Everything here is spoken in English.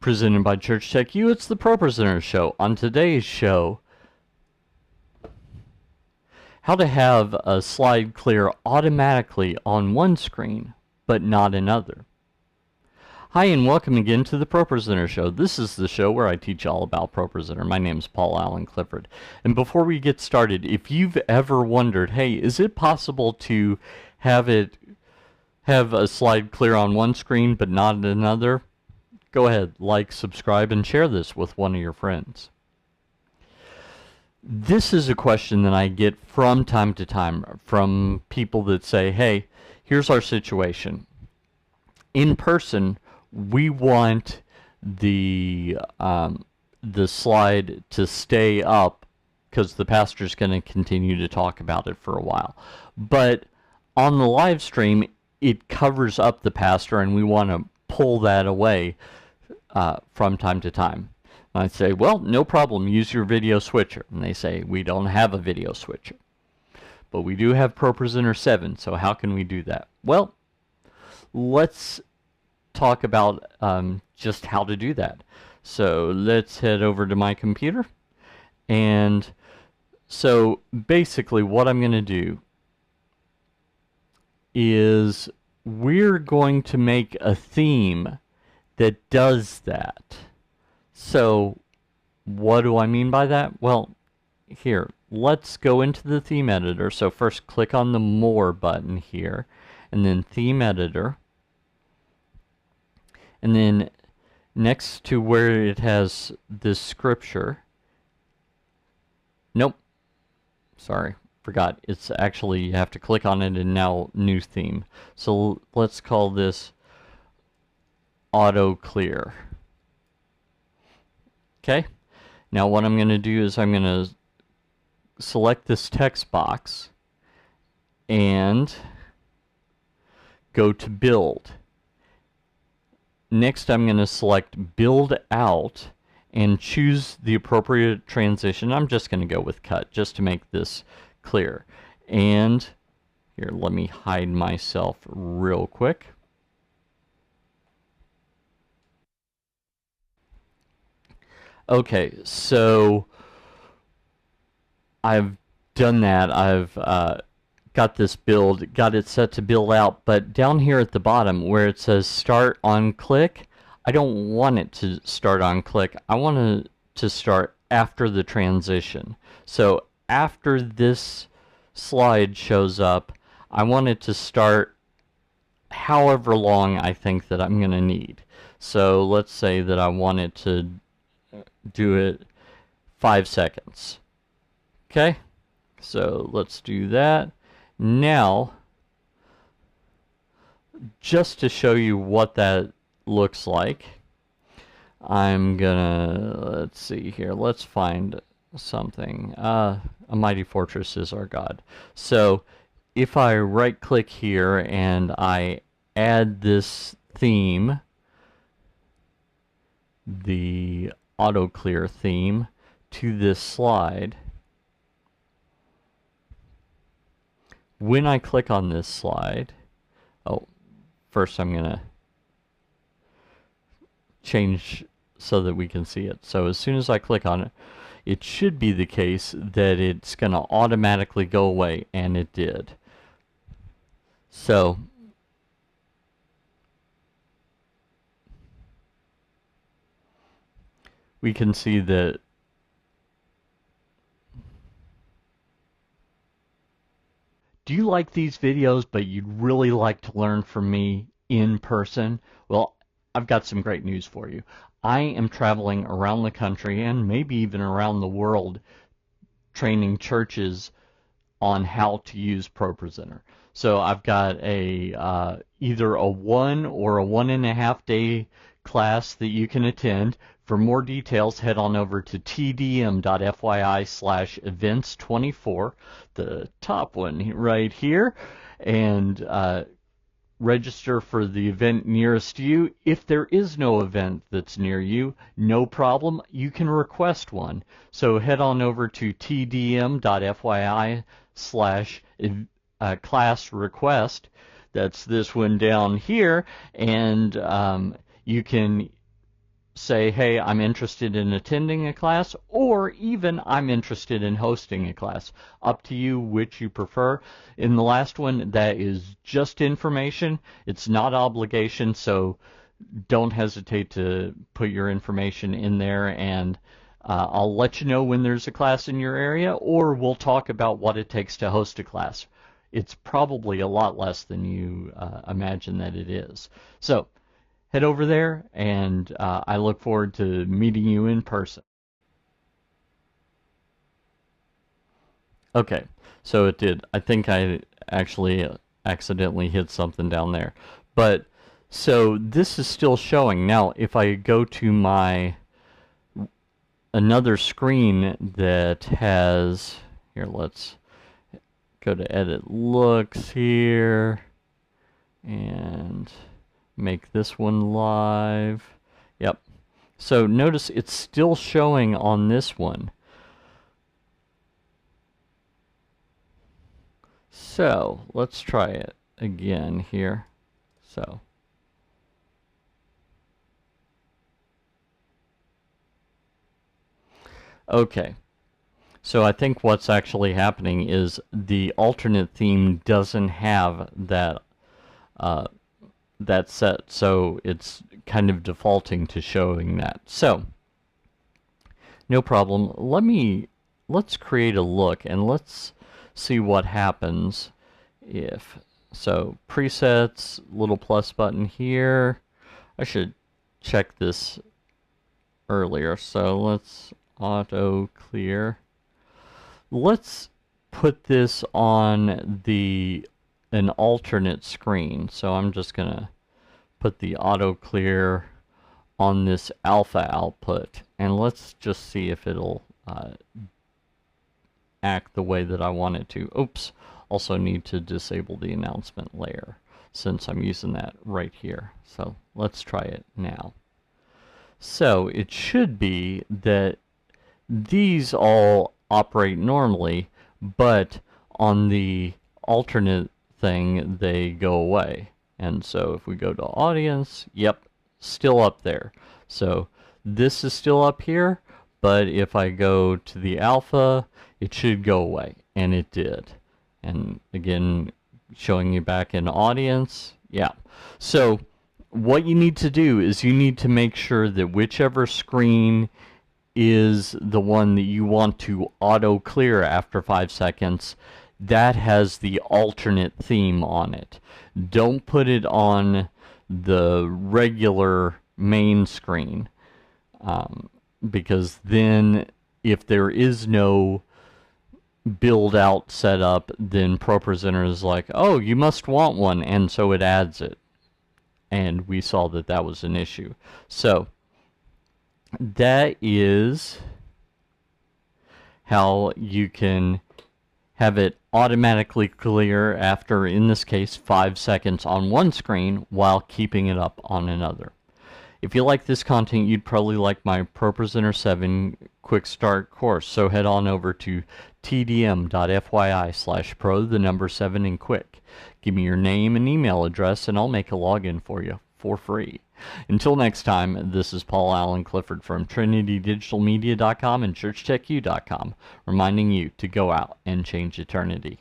Presented by Church Tech U, it's the ProPresenter show. On today's show, how to have a slide clear automatically on one screen, but not another. Hi, and welcome again to the ProPresenter show. This is the show where I teach all about ProPresenter. My name is Paul Allen Clifford. And before we get started, if you've ever wondered, hey, is it possible to have a slide clear on one screen, but not another? Go ahead, like, subscribe, and share this with one of your friends. This is a question that I get from time to time from people that say, hey, here's our situation. In person, we want the slide to stay up because the pastor's going to continue to talk about it for a while. But on the live stream, it covers up the pastor, and we want to pull that away from time to time. And I say, well, no problem, use your video switcher. And they say, we don't have a video switcher. But we do have ProPresenter 7, so how can we do that? Well, let's talk about just how to do that. So let's head over to my computer. And so basically what I'm going to do is we're going to make a theme that does that. So what do I mean by that? Well, here, let's go into the theme editor. So first click on the More button here, and then Theme Editor. And then next to where it has this scripture, nope, sorry, forgot. It's actually, you have to click on it and now New Theme. So let's call this Auto Clear. Okay, now what I'm going to do is I'm going to select this text box and go to Build. Next I'm going to select Build Out and choose the appropriate transition. I'm just going to go with Cut just to make this clear. And here, let me hide myself real quick. Okay, so I've done that. I've got this build, got it set to build out, but down here at the bottom where it says start on click, I don't want it to start on click. I want it to start after the transition. So after this slide shows up, I want it to start however long I think that I'm going to need. So let's say that I want it to do it 5 seconds. Okay, so let's do that. Now, just to show you what that looks like, I'm gonna, let's see here, let's find something. A mighty fortress is our God. So if I right click here and I add this theme, the auto clear theme, to this slide, when I click on this slide, first I'm gonna change so that we can see it. So as soon as I click on it, it should be the case that it's gonna automatically go away, and it did. So we can see that do you like these videos but you'd really like to learn from me in person? Well, I've got some great news for you. I am traveling around the country and maybe even around the world training churches on how to use ProPresenter. So I've got a either a 1 or a 1.5 day class that you can attend. For more details, head on over to TDM.fyi/events24, the top one right here, and register for the event nearest you. If there is no event that's near you, no problem, you can request one. So head on over to TDM.fyi/class request. That's this one down here, and you can say, hey, I'm interested in attending a class, or even I'm interested in hosting a class. Up to you which you prefer. In the last one, that is just information. It's not obligation, so don't hesitate to put your information in there, and I'll let you know when there's a class in your area, or we'll talk about what it takes to host a class. It's probably a lot less than you imagine that it is. So head over there, and I look forward to meeting you in person. Okay, so it did. I think I actually accidentally hit something down there. But so this is still showing. Now, if I go to my another screen that has, here, let's go to edit looks here and make this one live. Yep. So notice it's still showing on this one. So let's try it again here. So okay. So I think what's actually happening is the alternate theme doesn't have that that set, so it's kind of defaulting to showing that. So no problem. Let's create a look and let's see what happens if, so presets, little plus button here. I should check this earlier, so let's auto clear. Let's put this on an alternate screen. So I'm just gonna put the auto clear on this alpha output, and let's just see if it'll act the way that I want it to. Oops, also need to disable the announcement layer since I'm using that right here. So let's try it now. So it should be that these all operate normally, but on the alternate thing they go away. And so if we go to audience, yep, still up there. So this is still up here, but if I go to the alpha, it should go away, and it did. And again, showing you back in audience, yeah. So what you need to do is you need to make sure that whichever screen is the one that you want to auto clear after 5 seconds, that has the alternate theme on it. Don't put it on the regular main screen, because then if there is no build out setup, then ProPresenter is like, oh, you must want one, and so it adds it. And we saw that that was an issue. So that is how you can have it automatically clear after, in this case, 5 seconds on one screen while keeping it up on another. If you like this content, you'd probably like my ProPresenter 7 Quick Start course, so head on over to TDM.fyi/pro7 and quick. Give me your name and email address, and I'll make a login for you for free. Until next time, this is Paul Allen Clifford from TrinityDigitalMedia.com and ChurchTechU.com, reminding you to go out and change eternity.